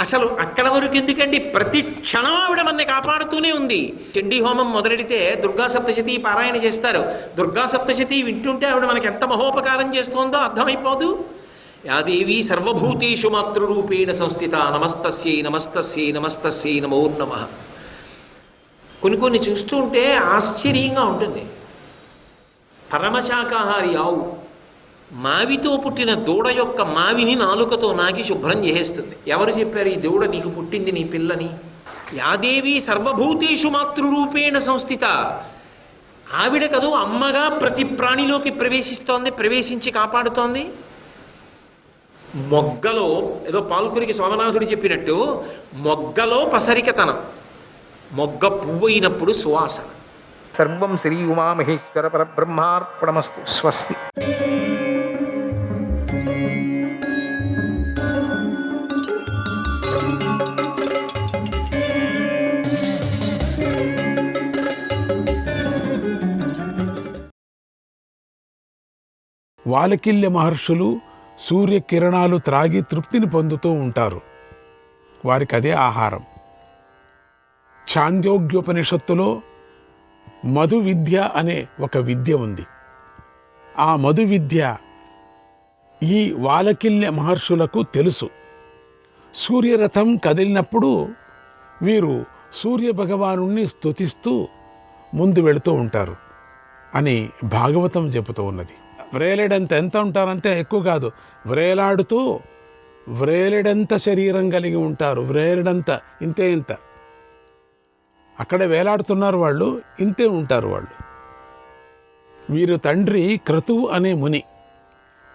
అసలు అక్కడ వరకు ఎందుకండి? ప్రతి క్షణం ఆవిడ మనని కాపాడుతూనే ఉంది. చండీ హోమం మొదలెడితే దుర్గా సప్తశతి పారాయణ చేస్తారు. దుర్గా సప్తశతి వింటుంటే ఆవిడ మనకి ఎంత మహోపకారం చేస్తోందో అర్థమైపోదు. యాదేవి సర్వభూతేషు మాతృరూపేణ సంస్థిత నమస్తస్యై నమస్తస్యై నమస్తస్యై నమో నమః. కొన్ని చూస్తూ ఉంటే ఆశ్చర్యంగా ఉంటుంది. పరమశాకాహారి ఆవు మావితో పుట్టిన దూడ యొక్క మావిని నాలుకతో నాకి శుభ్రం చేసేస్తుంది. ఎవరు చెప్పారు ఈ దూడ నీకు పుట్టింది నీ పిల్లని? యాదేవి సర్వభూతేషు మాతృరూపేణ సంస్థిత. ఆవిడ కదూ అమ్మగా ప్రతి ప్రాణిలోకి ప్రవేశించి కాపాడుతోంది. మొగ్గలో ఏదో పాల్కురికి సోమనాథుడు చెప్పినట్టు మొగ్గలో పసరికతనం, మొగ్గ పువ్వు అయినప్పుడు సువాసన. సర్వం శ్రీ ఉమామహేశ్వర పరబ్రహ్మార్పణమస్తు. స్వస్తి. వాలకిల్య మహర్షులు సూర్యకిరణాలు త్రాగి తృప్తిని పొందుతూ ఉంటారు. వారికి అదే ఆహారం. ఛాందోగ్యోపనిషత్తులో మధు విద్య అనే ఒక విద్య ఉంది. ఆ మధు విద్య ఈ వాలకిల్య మహర్షులకు తెలుసు. సూర్యరథం కదిలినప్పుడు వీరు సూర్య భగవానుణ్ణి స్తుతిస్తూ ముందు వెళుతూ ఉంటారు అని భాగవతం చెబుతూ ఉన్నది. వ్రేలెడంత ఎంత ఉంటారంటే ఎక్కువ కాదు, వ్రేలాడుతూ వ్రేలెడంత శరీరం కలిగి ఉంటారు. వ్రేలెడంత ఇంతే ఇంత అక్కడే వేలాడుతున్నారు వాళ్ళు, ఇంతే ఉంటారు వాళ్ళు. వీరు తండ్రి క్రతువు అనే ముని,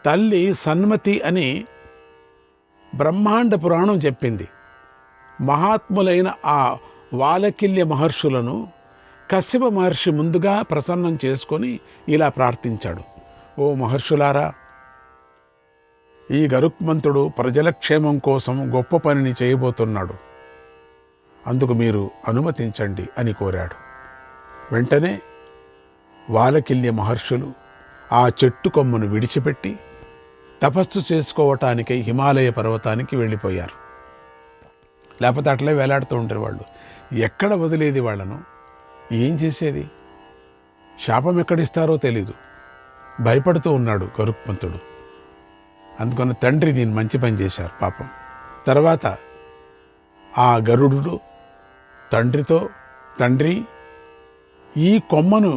తల్లి సన్మతి అని బ్రహ్మాండ పురాణం చెప్పింది. మహాత్ములైన ఆ వాలకిల్య మహర్షులను కశ్యప మహర్షి ముందుగా ప్రసన్నం చేసుకొని ఇలా ప్రార్థించాడు. ఓ మహర్షులారా, ఈ గరుత్మంతుడు ప్రజల క్షేమం కోసం గొప్ప పనిని చేయబోతున్నాడు, అందుకు మీరు అనుమతించండి అని కోరాడు. వెంటనే వాలకిల్య మహర్షులు ఆ చెట్టు కొమ్మను విడిచిపెట్టి తపస్సు చేసుకోవటానికై హిమాలయ పర్వతానికి వెళ్ళిపోయారు. లేకపోతే అట్లే వేలాడుతూ ఉంటారు వాళ్ళు. ఎక్కడ వదిలేది వాళ్ళను? ఏం చేసేది? శాపం ఎక్కడిస్తారో తెలీదు. భయపడుతూ ఉన్నాడు గరుత్మంతుడు. అందుకని తండ్రి నేను మంచి పని చేశారు పాపం. తర్వాత ఆ గరుడు తండ్రితో, తండ్రి, ఈ కొమ్మను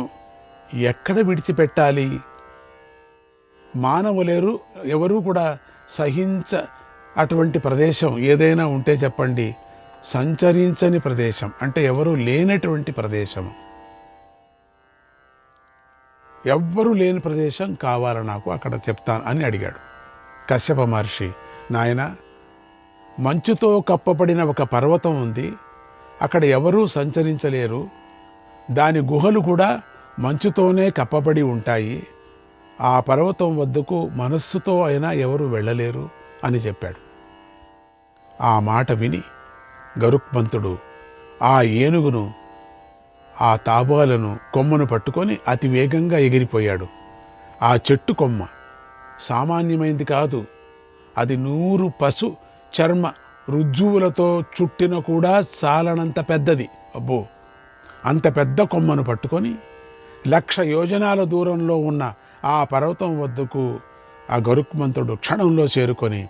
ఎక్కడ విడిచిపెట్టాలి? మానవులేరు ఎవరూ కూడా అటువంటి ప్రదేశం ఏదైనా ఉంటే చెప్పండి. సంచరించని ప్రదేశం అంటే ఎవరూ లేనటువంటి ప్రదేశం, ఎవ్వరూ లేని ప్రదేశం కావాలి నాకు, అక్కడ చెప్తాను అని అడిగాడు. కశ్యప మహర్షి, నాయన, మంచుతో కప్పబడిన ఒక పర్వతం ఉంది, అక్కడ ఎవరూ సంచరించలేరు, దాని గుహలు కూడా మంచుతోనే కప్పబడి ఉంటాయి, ఆ పర్వతం వద్దకు మనస్సుతో అయినా ఎవరు వెళ్ళలేరు అని చెప్పాడు. ఆ మాట విని గరుత్మంతుడు ఆ ఏనుగును, ఆ తాబాలను, కొమ్మను పట్టుకొని అతి వేగంగా ఎగిరిపోయాడు. ఆ చెట్టు కొమ్మ సామాన్యమైంది కాదు, అది 100 పశు చర్మ రుజ్జువులతో చుట్టిన కూడా చాలనంత పెద్దది. అబ్బో, అంత పెద్ద కొమ్మను పట్టుకొని 1,00,000 యోజనాల దూరంలో ఉన్న ఆ పర్వతం వద్దకు ఆ గరుత్మంతుడు క్షణంలో చేరుకొని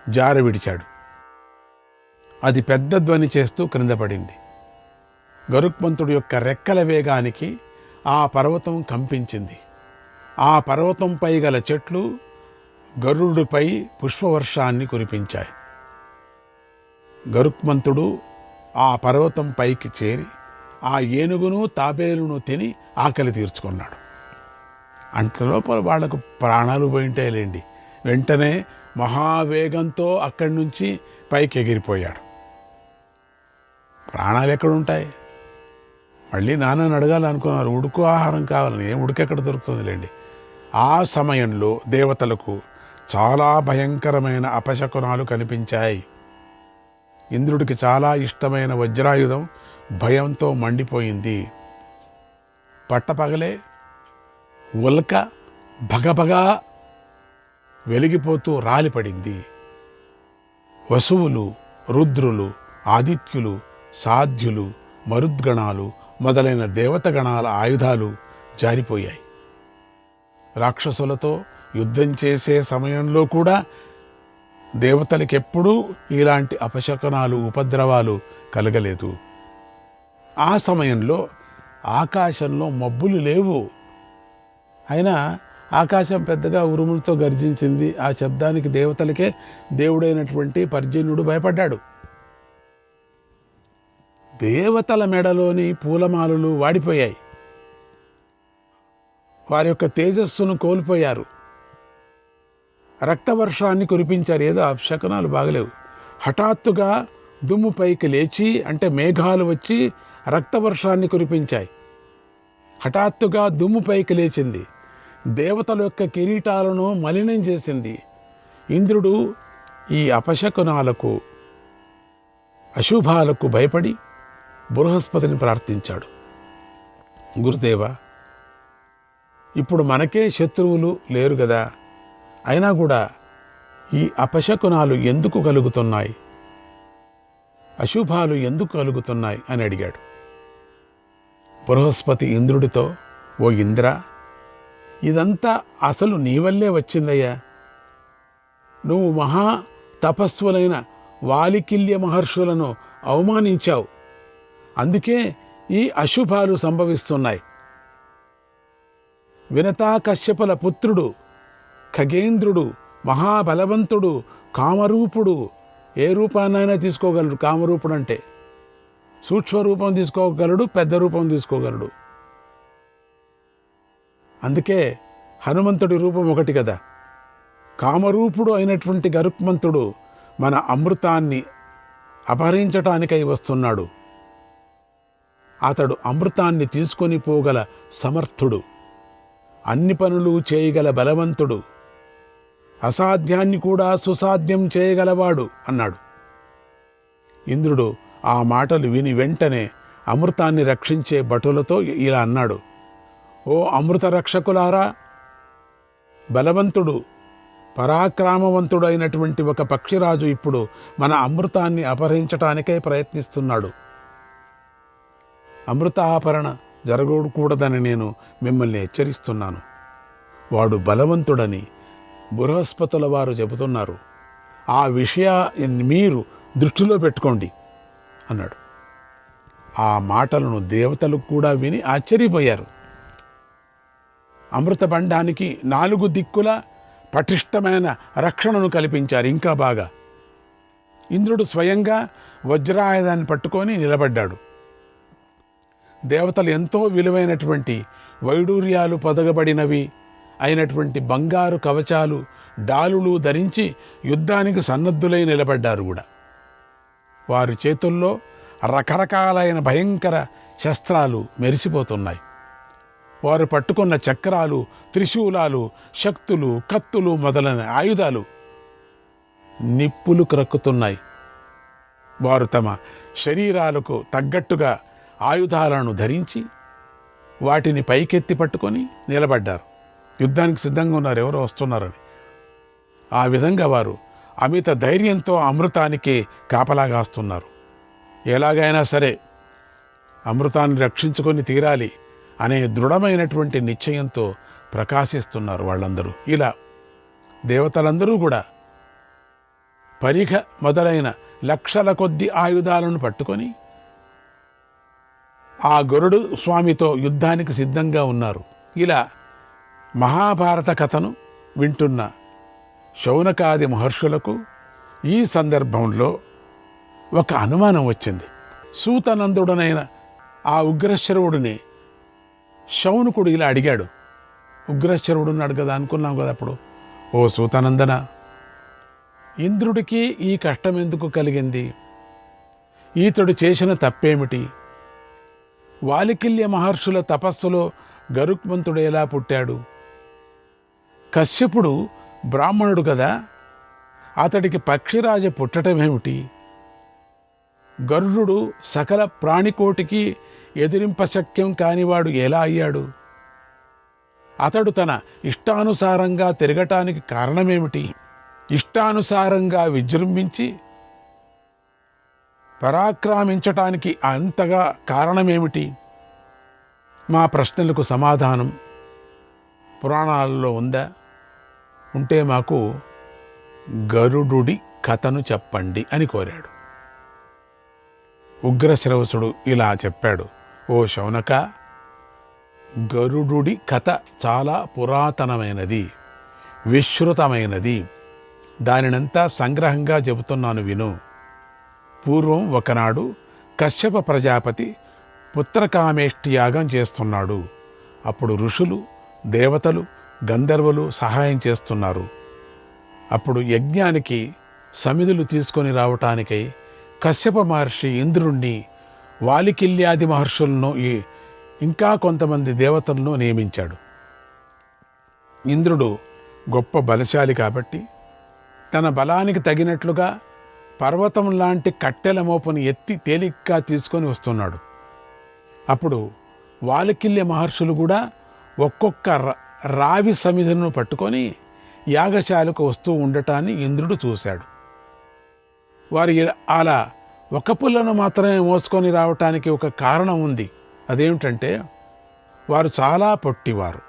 జార విడిచాడు. అది పెద్ద ధ్వని చేస్తూ క్రింద పడింది. గరుత్మంతుడి యొక్క రెక్కల వేగానికి ఆ పర్వతం కంపించింది. ఆ పర్వతంపై గల చెట్లు గరుడుపై పుష్పవర్షాన్ని కురిపించాయి. గరుత్మంతుడు ఆ పర్వతం పైకి చేరి ఆ ఏనుగును, తాబేలును తిని ఆకలి తీర్చుకున్నాడు. అంతలోపల వాళ్లకు ప్రాణాలు పోయింటాయిలేండి. వెంటనే మహావేగంతో అక్కడి నుంచి పైకి ఎగిరిపోయాడు. ప్రాణాలు ఎక్కడుంటాయి? మళ్ళీ నాన్నని అడగాలనుకున్నారు, ఉడుకు ఆహారం కావాలని. ఉడుకెక్కడ దొరుకుతుందిలేండి. ఆ సమయంలో దేవతలకు చాలా భయంకరమైన అపశకునాలు కనిపించాయి. ఇంద్రుడికి చాలా ఇష్టమైన వజ్రాయుధం భయంతో మండిపోయింది. పట్టపగలే ఉల్క భగభగా వెలిగిపోతూ రాలిపడింది. వసువులు, రుద్రులు, ఆదిత్యులు, సాధ్యులు, మరుద్గణాలు మొదలైన దేవతగణాల ఆయుధాలు జారిపోయాయి. రాక్షసులతో యుద్ధం చేసే సమయంలో కూడా దేవతలకెప్పుడూ ఇలాంటి అపశకునాలు, ఉపద్రవాలు కలగలేదు. ఆ సమయంలో ఆకాశంలో మబ్బులు లేవు. అయినా ఆకాశం పెద్దగా ఉరుములతో గర్జించింది. ఆ శబ్దానికి దేవతలకే దేవుడైనటువంటి పర్జన్యుడు భయపడ్డాడు. దేవతల మెడలోని పూలమాలలు వాడిపోయాయి. వారి యొక్క తేజస్సును కోల్పోయారు. రక్తవర్షాన్ని కురిపించారు. ఏదో అపశకునాలు బాగలేవు. హఠాత్తుగా దుమ్ము పైకి లేచి, అంటే మేఘాలు వచ్చి రక్తవర్షాన్ని కురిపించాయి. హఠాత్తుగా దుమ్ము పైకి లేచింది. దేవతల యొక్క కిరీటాలను మలినం చేసింది. ఇంద్రుడు ఈ అపశకునాలకు, అశుభాలకు భయపడి బృహస్పతిని ప్రార్థించాడు. గురుదేవా, ఇప్పుడు మనకే శత్రువులు లేరు కదా, అయినా కూడా ఈ అపశకునాలు ఎందుకు కలుగుతున్నాయి, అశుభాలు ఎందుకు కలుగుతున్నాయి అని అడిగాడు. బృహస్పతి ఇంద్రుడితో, ఓ ఇంద్ర, ఇదంతా అసలు నీ వల్లే వచ్చిందయ్యా. నువ్వు మహా తపస్సులైన వాలికిల్య మహర్షులను అవమానించావు. అందుకే ఈ అశుభాలు సంభవిస్తున్నాయి. వినతా కశ్యపుల పుత్రుడు ఖగేంద్రుడు మహాబలవంతుడు, కామరూపుడు. ఏ రూపాన్నైనా తీసుకోగలడు. కామరూపుడు అంటే సూక్ష్మరూపం తీసుకోగలడు, పెద్ద రూపం తీసుకోగలడు. అందుకే హనుమంతుడి రూపం ఒకటి కదా. కామరూపుడు అయినటువంటి గరుత్మంతుడు మన అమృతాన్ని అపహరించటానికై వస్తున్నాడు. అతడు అమృతాన్ని తీసుకొని పోగల సమర్థుడు, అన్ని పనులు చేయగల బలవంతుడు, అసాధ్యాన్ని కూడా సుసాధ్యం చేయగలవాడు అన్నాడు. ఇంద్రుడు ఆ మాటలు విని వెంటనే అమృతాన్ని రక్షించే భటులతో ఇలా అన్నాడు, ఓ అమృత రక్షకులారా, బలవంతుడు పరాక్రమవంతుడు అయినటువంటి ఒక పక్షిరాజు ఇప్పుడు మన అమృతాన్ని అపహరించటానికై ప్రయత్నిస్తున్నాడు. అమృతాపరణ జరగకూడదని నేను మిమ్మల్ని హెచ్చరిస్తున్నాను. వాడు బలవంతుడని బృహస్పతుల వారు చెబుతున్నారు. ఆ విషయాన్ని మీరు దృష్టిలో పెట్టుకోండి అన్నాడు. ఆ మాటలను దేవతలు కూడా విని ఆశ్చర్యపోయారు. అమృతబండానికి 4 దిక్కుల పటిష్టమైన రక్షణను కల్పించారు. ఇంకా బాగా ఇంద్రుడు స్వయంగా వజ్రాయుధాన్ని పట్టుకొని నిలబడ్డాడు. దేవతలు ఎంతో విలువైనటువంటి వైడూర్యాలు పొదగబడినవి అయినటువంటి బంగారు కవచాలు, డాలులు ధరించి యుద్ధానికి సన్నద్ధులై నిలబడ్డారు కూడా. వారి చేతుల్లో రకరకాలైన భయంకర శస్త్రాలు మెరిసిపోతున్నాయి. వారు పట్టుకున్న చక్రాలు, త్రిశూలాలు, శక్తులు, కత్తులు మొదలైన ఆయుధాలు నిప్పులు క్రక్కుతున్నాయి. వారు తమ శరీరాలకు తగ్గట్టుగా ఆయుధాలను ధరించి వాటిని పైకెత్తి పట్టుకొని నిలబడ్డారు. యుద్ధానికి సిద్ధంగా ఉన్నారు, ఎవరో వస్తున్నారని. ఆ విధంగా వారు అమిత ధైర్యంతో అమృతానికి కాపలాగాస్తున్నారు. ఎలాగైనా సరే అమృతాన్ని రక్షించుకొని తీరాలి అనే దృఢమైనటువంటి నిశ్చయంతో ప్రకాశిస్తున్నారు వాళ్ళందరూ. ఇలా దేవతలందరూ కూడా పరిఘ మొదలైన లక్షల కొద్ది ఆయుధాలను పట్టుకొని ఆ గరుడు స్వామితో యుద్ధానికి సిద్ధంగా ఉన్నారు. ఇలా మహాభారత కథను వింటున్న శౌనకాది మహర్షులకు ఈ సందర్భంలో ఒక అనుమానం వచ్చింది. సూతనందుడనైన ఆ ఉగ్రశ్రవుడిని శౌనకుడు ఇలా అడిగాడు. ఉగ్రశ్రవుడు ఉన్నాడు కదా అనుకున్నాం కదా అప్పుడు, ఓ సూతనందన, ఇంద్రుడికి ఈ కష్టం ఎందుకు కలిగింది? ఈతడు చేసిన తప్పేమిటి? వాలికిల్య మహర్షుల తపస్సులో గరుత్మంతుడు ఎలా పుట్టాడు? కశ్యపుడు బ్రాహ్మణుడు కదా, అతడికి పక్షిరాజ పుట్టటమేమిటి? గరుడు సకల ప్రాణికోటికి ఎదిరింపశక్యం కానివాడు ఎలా అయ్యాడు? అతడు తన ఇష్టానుసారంగా తిరగటానికి కారణమేమిటి? ఇష్టానుసారంగా విజృంభించి పరాక్రమించటానికి అంతగా కారణమేమిటి? మా ప్రశ్నలకు సమాధానం పురాణాలలో ఉందా? ఉంటే మాకు గరుడుడి కథను చెప్పండి అని కోరాడు. ఉగ్రశ్రవసుడు ఇలా చెప్పాడు, ఓ శౌనక, గరుడుడి కథ చాలా పురాతనమైనది, విశ్రుతమైనది. దానినంతా సంగ్రహంగా చెబుతున్నాను విను. పూర్వం ఒకనాడు కశ్యప ప్రజాపతి పుత్రకామేష్టి యాగం చేస్తున్నాడు. అప్పుడు ఋషులు, దేవతలు, గంధర్వులు సహాయం చేస్తున్నారు. అప్పుడు యజ్ఞానికి సమిధులు తీసుకొని రావటానికై కశ్యప మహర్షి ఇంద్రుణ్ణి, వాలికిల్యాది మహర్షులను, ఇంకా కొంతమంది దేవతలను నియమించాడు. ఇంద్రుడు గొప్ప బలశాలి కాబట్టి తన బలానికి తగినట్లుగా పర్వతం లాంటి కట్టెల మోపును ఎత్తి తేలిగ్గా తీసుకొని వస్తున్నాడు. అప్పుడు వాలికిల్య మహర్షులు కూడా ఒక్కొక్క రావి సమిధులను పట్టుకొని యాగశాలకు వస్తూ ఉండటాన్ని ఇంద్రుడు చూశాడు. వారు అలా ఒక పుల్లను మాత్రమే మోసుకొని రావటానికి ఒక కారణం ఉంది. అదేమిటంటే వారు చాలా పొట్టివారు,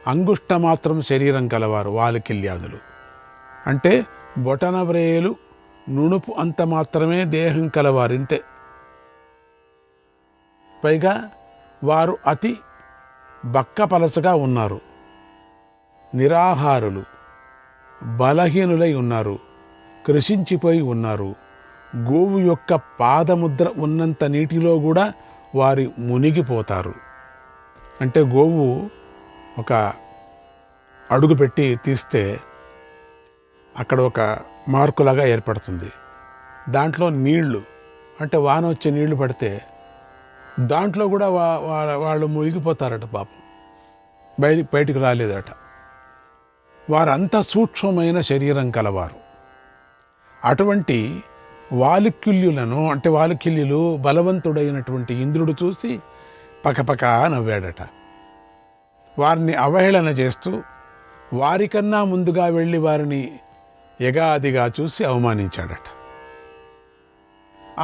అంగుష్ట మాత్రం శరీరం కలవారు. వాలికిల్యాదులు అంటే బొటనవ్రేలు నునుపు అంత మాత్రమే దేహం కలవారు, ఇంతే. పైగా వారు అతి బక్కపలసగా ఉన్నారు, నిరాహారులు, బలహీనులై ఉన్నారు, కృషించిపోయి ఉన్నారు. గోవు యొక్క పాదముద్ర ఉన్నంత నీటిలో కూడా వారి మునిగిపోతారు. అంటే గోవు ఒక అడుగు పెట్టి తీస్తే అక్కడ ఒక మార్కులాగా ఏర్పడుతుంది. దాంట్లో నీళ్లు, అంటే వాన వచ్చే నీళ్లు పడితే దాంట్లో కూడా వాళ్ళు మునిగిపోతారట పాపం, బయటికి రాలేదట. వారంత సూక్ష్మమైన శరీరం కలవారు. అటువంటి వాలికిల్యులను, అంటే వాలికిల్యులు బలవంతుడైనటువంటి ఇంద్రుడు చూసి పకపకా నవ్వాడట. వారిని అవహేళన చేస్తూ వారికన్నా ముందుగా వెళ్ళి వారిని ఎగాదిగా చూసి అవమానించాడట.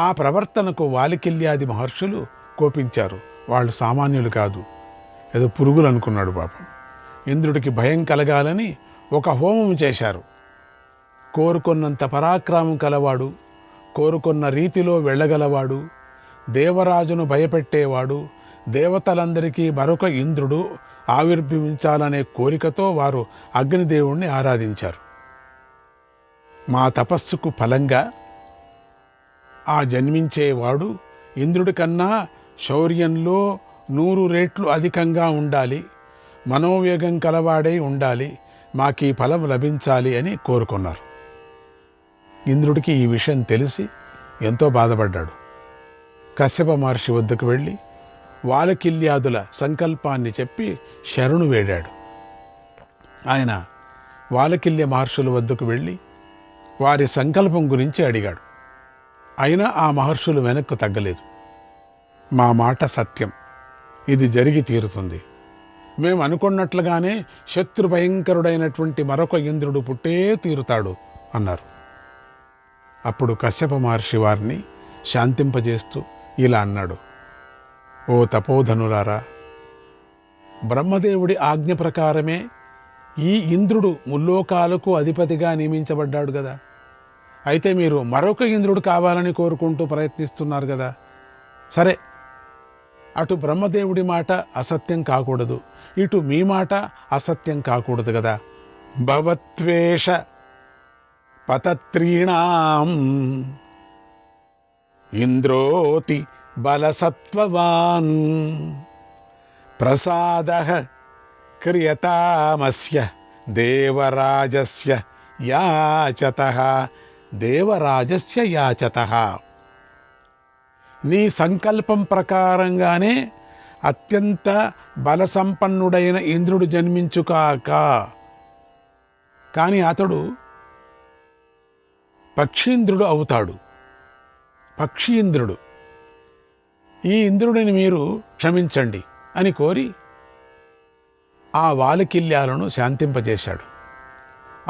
ఆ ప్రవర్తనకు వాలికిల్యాది మహర్షులు కోపించారు. వాళ్ళు సామాన్యులు కాదు, ఏదో పురుగులు అనుకున్నాడు పాపం. ఇంద్రుడికి భయం కలగాలని ఒక హోమం చేశారు. కోరుకున్నంత పరాక్రమం కలవాడు, కోరుకున్న రీతిలో వెళ్ళగలవాడు, దేవరాజును భయపెట్టేవాడు, దేవతలందరికీ మరొక ఇంద్రుడు ఆవిర్భవించాలనే కోరికతో వారు అగ్నిదేవుణ్ణి ఆరాధించారు. మా తపస్సుకు ఫలంగా ఆ జన్మించేవాడు ఇంద్రుడి కన్నా శౌర్యంలో 100 రెట్లు అధికంగా ఉండాలి, మనోవేగం కలవాడై ఉండాలి, మాకీ ఫలం లభించాలి అని కోరుకున్నారు. ఇంద్రుడికి ఈ విషయం తెలిసి ఎంతో బాధపడ్డాడు. కశ్యప మహర్షి వద్దకు వెళ్ళి వాలకిల్యాదుల సంకల్పాన్ని చెప్పి శరణు వేడాడు. ఆయన వాలకిల్య మహర్షుల వద్దకు వెళ్ళి వారి సంకల్పం గురించి అడిగాడు. అయినా ఆ మహర్షులు వెనక్కు తగ్గలేదు. మా మాట సత్యం, ఇది జరిగి తీరుతుంది. మేము అనుకున్నట్లుగానే శత్రు భయంకరుడైనటువంటి మరొక ఇంద్రుడు పుట్టే తీరుతాడు అన్నారు. అప్పుడు కశ్యప మహర్షి వారిని శాంతింపజేస్తూ ఇలా అన్నాడు: ఓ తపోధనులారా, బ్రహ్మదేవుడి ఆజ్ఞ ప్రకారమే ఈ ఇంద్రుడు ముల్లోకాలకు అధిపతిగా నియమించబడ్డాడు కదా. అయితే మీరు మరొక ఇంద్రుడు కావాలని కోరుకుంటూ ప్రయత్నిస్తున్నారు కదా. సరే, అటు బ్రహ్మదేవుడి మాట అసత్యం కాకూడదు, ఇటు మీ మాట అసత్యం కాకూడదు కదా. భవత్వేష పతత్రీణాం ఇంద్రోతి బలసత్వవాన్ ప్రసాదః క్రియతామస్య దేవరాజస్య యాచతః దేవరాజస్య యాచతః. నీ సంకల్పం ప్రకారంగానే అత్యంత బలసంపన్నుడైన ఇంద్రుడు జన్మించుకాక. కానీ అతడు పక్షీంద్రుడు అవుతాడు. పక్షి ఇంద్రుడు. ఈ ఇంద్రుడిని మీరు క్షమించండి అని కోరి ఆ వాలకిల్యాలను శాంతింపజేశాడు.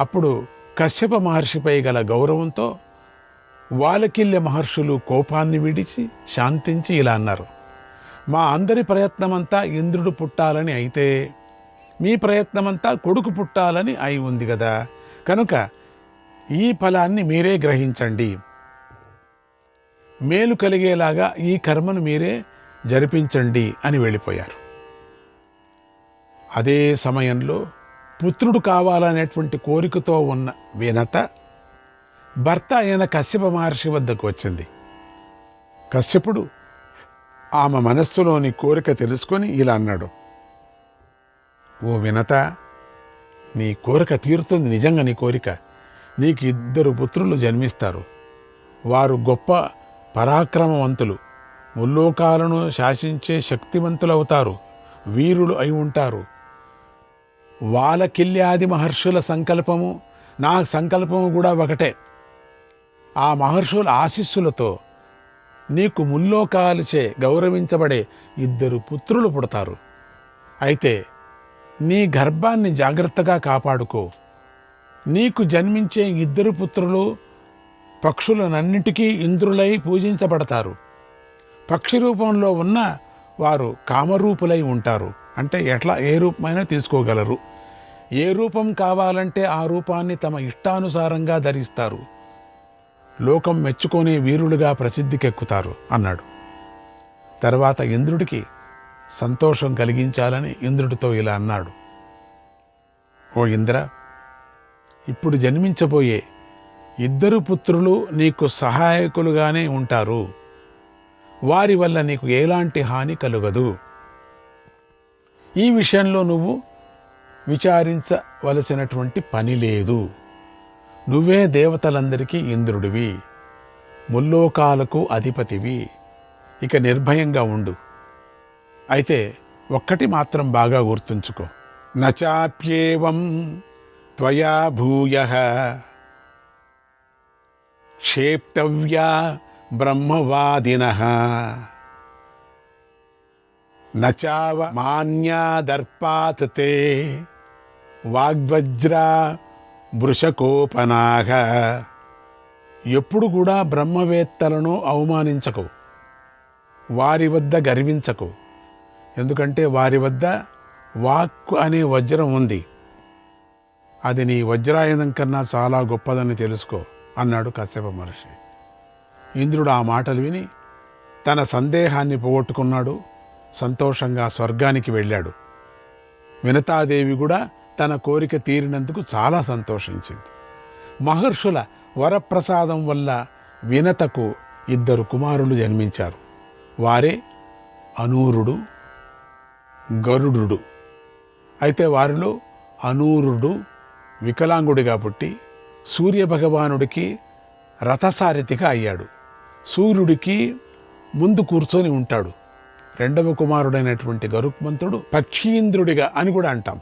అప్పుడు కశ్యప మహర్షిపై గల గౌరవంతో వాలకిల్య మహర్షులు కోపాన్ని విడిచి శాంతించి ఇలా అన్నారు: మా అందరి ప్రయత్నమంతా ఇంద్రుడు పుట్టాలని అయితే మీ ప్రయత్నమంతా కొడుకు పుట్టాలని అయి ఉంది కదా. కనుక ఈ ఫలాన్ని మీరే గ్రహించండి. మేలు కలిగేలాగా ఈ కర్మను మీరే జరిపించండి అని వెళ్ళిపోయారు. అదే సమయంలో పుత్రుడు కావాలనేటువంటి కోరికతో ఉన్న వినత భర్త అయిన కశ్యప మహర్షి వద్దకు వచ్చింది. కశ్యపుడు ఆమె మనస్సులోని కోరిక తెలుసుకొని ఇలా అన్నాడు: ఓ వినత, నీ కోరిక తీరుతుంది. నిజంగా నీ కోరిక. నీకు 2 పుత్రులు జన్మిస్తారు. వారు గొప్ప పరాక్రమవంతులు, ముల్లోకాలను శాసించే శక్తివంతులు అవుతారు, వీరులు అయి ఉంటారు. వాలకిల్యాది మహర్షుల సంకల్పము నా సంకల్పము కూడా ఒకటే. ఆ మహర్షుల ఆశీస్సులతో నీకు ముల్లోకాలచే గౌరవించబడే 2 పుత్రులు పుడతారు. అయితే నీ గర్భాన్ని జాగ్రత్తగా కాపాడుకో. నీకు జన్మించే 2 పుత్రులు పక్షులనన్నిటికీ ఇంద్రులై పూజించబడతారు. పక్షి రూపంలో ఉన్న వారు కామరూపులై ఉంటారు. అంటే ఏ రూపమైనా తీసుకోగలరు. ఏ రూపం కావాలంటే ఆ రూపాన్ని తమ ఇష్టానుసారంగా ధరిస్తారు. లోకం మెచ్చుకునే వీరులుగా ప్రసిద్ధికెక్కుతారు అన్నాడు. తర్వాత ఇంద్రుడికి సంతోషం కలిగించాలని ఇంద్రుడితో ఇలా అన్నాడు: ఓ ఇంద్ర, ఇప్పుడు జన్మించబోయే 2 పుత్రులు నీకు సహాయకులుగానే ఉంటారు. వారి వల్ల నీకు ఎలాంటి హాని కలుగదు. ఈ విషయంలో నువ్వు విచారించవలసినటువంటి పని లేదు. నువ్వే దేవతలందరికీ ఇంద్రుడివి, ముల్లోకాలకు అధిపతివి. ఇక నిర్భయంగా ఉండు. అయితే ఒక్కటి మాత్రం బాగా గుర్తుంచుకో: నచాప్యేవం త్వయా భూయః క్షేప్తవ్యా బ్రహ్మవాదినః నచావ మాన్యాదర్పాత్ తే వాగ్వజ్రా వృషకోపనాః. ఎప్పుడు కూడా బ్రహ్మవేత్తలను అవమానించకు, వారి వద్ద గర్వించకు. ఎందుకంటే వారి వద్ద వాక్కు అనే వజ్రం ఉంది. అది నీ వజ్రాయుధం కన్నా చాలా గొప్పదని తెలుసుకో అన్నాడు కశ్యప మహర్షి. ఇంద్రుడు ఆ మాటలు విని తన సందేహాన్ని పోగొట్టుకున్నాడు. సంతోషంగా స్వర్గానికి వెళ్ళాడు. వినతాదేవి కూడా తన కోరిక తీరినందుకు చాలా సంతోషించింది. మహర్షుల వరప్రసాదం వల్ల వినతకు 2 కుమారులు జన్మించారు. వారే అనూరుడు, గరుడు. అయితే వారిలో అనూరుడు వికలాంగుడిగా పుట్టి సూర్యభగవానుడికి రథసారథిగా అయ్యాడు. సూర్యుడికి ముందు కూర్చొని ఉంటాడు. 2వ కుమారుడైనటువంటి గరుత్మంతుడు పక్షీంద్రుడిగా అని కూడా అంటాం.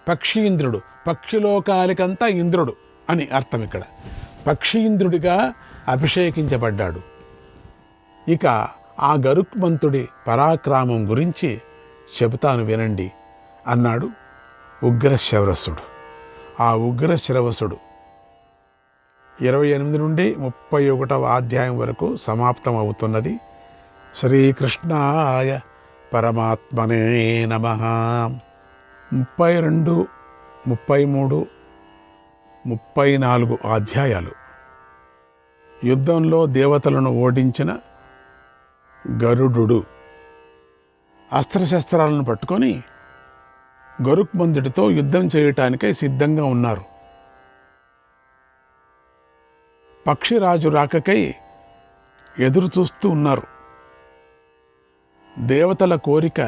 పక్షీంద్రుడు, పక్షిలోకాలకంతా ఇంద్రుడు అని అర్థం. ఇక్కడ పక్షీంద్రుడిగా అభిషేకించబడ్డాడు. ఇక ఆ గరుత్మంతుడి పరాక్రమం గురించి చెబుతాను వినండి అన్నాడు ఉగ్రశ్రవసుడు. ఆ ఉగ్రశ్రవసుడు 28 నుండి 31వ అధ్యాయం వరకు సమాప్తం అవుతున్నది. శ్రీకృష్ణాయ పరమాత్మనే నమః. 32, 33, 34 అధ్యాయాలు యుద్ధంలో దేవతలను ఓడించిన గరుడు అస్త్రశస్త్రాలను పట్టుకొని గరుత్మంతుడితో యుద్ధం చేయటానికై సిద్ధంగా ఉన్నారు. పక్షిరాజు రాకకై ఎదురు చూస్తూ ఉన్నారు. దేవతల కోరిక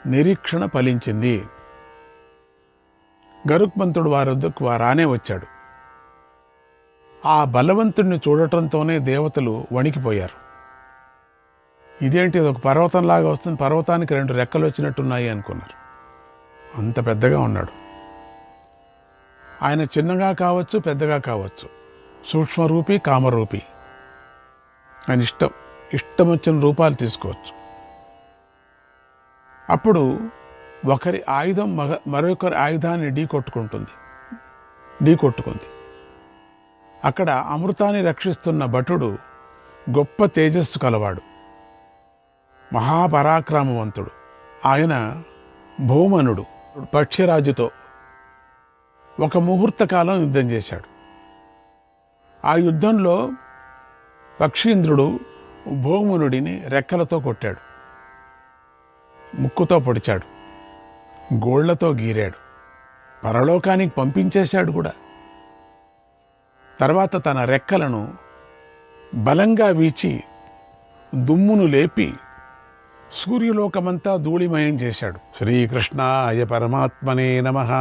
నిరీక్షణ ఫలించింది. గరుత్మంతుడు వారి వద్దకు రానే వచ్చాడు. ఆ బలవంతుడిని చూడటంతోనే దేవతలు వణికిపోయారు. ఇదేంటి, ఒక పర్వతంలాగా వస్తుంది, పర్వతానికి 2 రెక్కలు వచ్చినట్టున్నాయి అనుకున్నారు. అంత పెద్దగా ఉన్నాడు. ఆయన చిన్నగా కావచ్చు, పెద్దగా కావచ్చు, సూక్ష్మరూపి, కామరూపి. ఆయన ఇష్టం వచ్చిన రూపాలు తీసుకోవచ్చు. అప్పుడు ఒకరి ఆయుధం మరొకరి ఆయుధాన్ని ఢీకొట్టుకుంది. అక్కడ అమృతాన్ని రక్షిస్తున్న భటుడు గొప్ప తేజస్సు కలవాడు, మహాపరాక్రమవంతుడు. ఆయన భౌమనుడు పక్షిరాజుతో ఒక ముహూర్తకాలం యుద్ధం చేశాడు. ఆ యుద్ధంలో పక్షీంద్రుడు భౌమనుడిని రెక్కలతో కొట్టాడు, ముక్కుతో పొడిచాడు, గోళ్లతో గీరాడు, పరలోకానికి పంపించేశాడు కూడా. తర్వాత తన రెక్కలను బలంగా వీచి దుమ్మును లేపి సూర్యలోకమంతా ధూళిమయం చేశాడు. శ్రీకృష్ణాయ పరమాత్మనే నమః.